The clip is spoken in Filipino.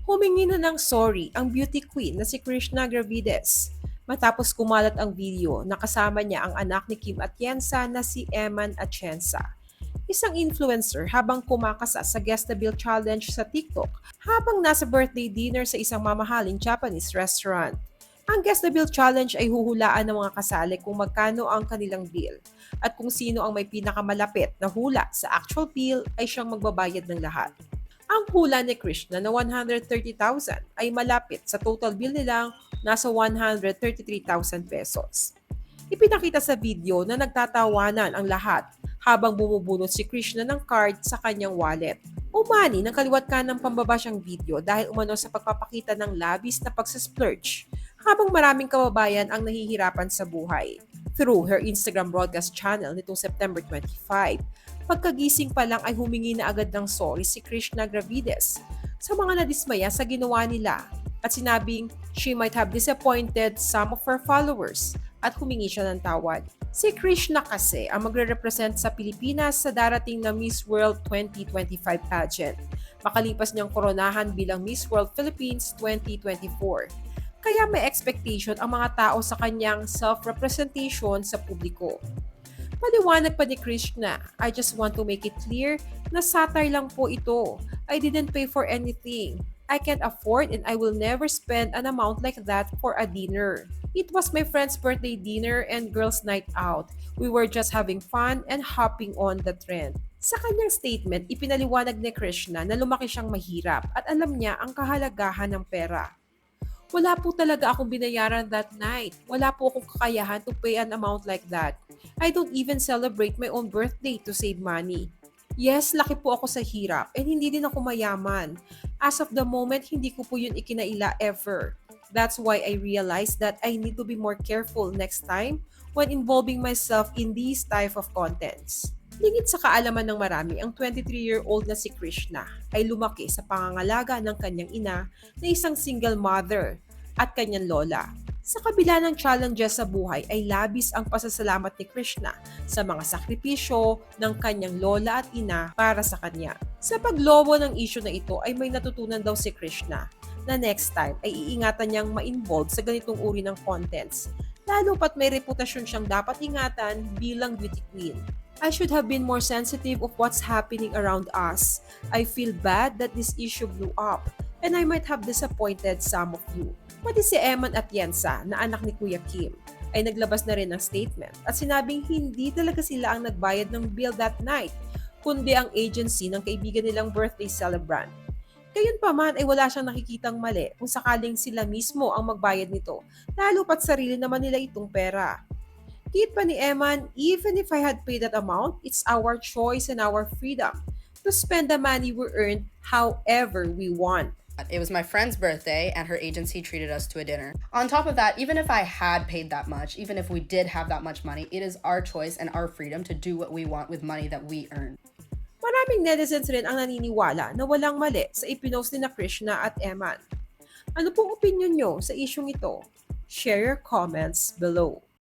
Humingi na ng sorry ang beauty queen na si Krishna Gravides matapos kumalat ang video na kasama niya ang anak ni Kim Atienza na si Eman Atienza, isang influencer habang kumakasa sa Guess the Bill Challenge sa TikTok habang nasa birthday dinner sa isang mamahaling Japanese restaurant. Ang Guess the Bill Challenge ay huhulaan ng mga kasali kung magkano ang kanilang bill at kung sino ang may pinakamalapit na hula sa actual bill ay siyang magbabayad ng lahat. Ang hula ni Krishna na 130,000 ay malapit sa total bill nilang nasa 133,000 pesos. Ipinakita sa video na nagtatawanan ang lahat habang bumubunot si Krishna ng card sa kanyang wallet. Umani ng kaliwat kanang pambaba siyang video dahil umano sa pagpapakita ng labis na pagsasplurge habang maraming kababayan ang nahihirapan sa buhay. Through her Instagram broadcast channel nitong September 25, pagkagising pa lang ay humingi na agad ng sorry si Krishna Gravides sa mga nadismaya sa ginawa nila at sinabing she might have disappointed some of her followers at humingi siya ng tawad. Si Krishna kasi ang magre-represent sa Pilipinas sa darating na Miss World 2025 pageant, makalipas niyang koronahan bilang Miss World Philippines 2024. Kaya may expectation ang mga tao sa kanyang self-representation sa publiko. Paliwanag pa ni Krishna, I just want to make it clear na satire lang po ito. I didn't pay for anything. I can't afford and I will never spend an amount like that for a dinner. It was my friend's birthday dinner and girls' night out. We were just having fun and hopping on the trend. Sa kanyang statement, ipinaliwanag ni Krishna na lumaki siyang mahirap at alam niya ang kahalagahan ng pera. Wala po talaga akong binayaran that night. Wala po akong kakayahan to pay an amount like that. I don't even celebrate my own birthday to save money. Yes, laki po ako sa hirap and hindi din ako mayaman. As of the moment, hindi ko po yun ikinaila ever. That's why I realized that I need to be more careful next time when involving myself in these type of contents. Lingid sa kaalaman ng marami, ang 23-year-old na si Krishna ay lumaki sa pangangalaga ng kanyang ina na isang single mother at kanyang lola. Sa kabila ng challenges sa buhay ay labis ang pasasalamat ni Krishna sa mga sakripisyo ng kanyang lola at ina para sa kanya. Sa paglobo ng issue na ito ay may natutunan daw si Krishna na next time ay iingatan niyang ma-involve sa ganitong uri ng contents, lalo pat may reputasyon siyang dapat ingatan bilang beauty queen. I should have been more sensitive of what's happening around us. I feel bad that this issue blew up and I might have disappointed some of you. Pati si Eman Atienza na anak ni Kuya Kim ay naglabas na rin ng statement at sinabing hindi talaga sila ang nagbayad ng bill that night, kundi ang agency ng kaibigan nilang birthday celebrant. Gayunpaman ay wala siyang nakikitang mali kung sakaling sila mismo ang magbayad nito, lalo pat sarili naman nila itong pera. Kit pa ni Eman, even if I had paid that amount, it's our choice and our freedom to spend the money we earned however we want. It was my friend's birthday and her agency treated us to a dinner. On top of that, even if I had paid that much, even if we did have that much money, it is our choice and our freedom to do what we want with money that we earn. Maraming netizens rin ang naniniwala na walang mali sa ipinost ni na Krishna at Eman. Ano pong opinion nyo sa isyong ito? Share your comments below.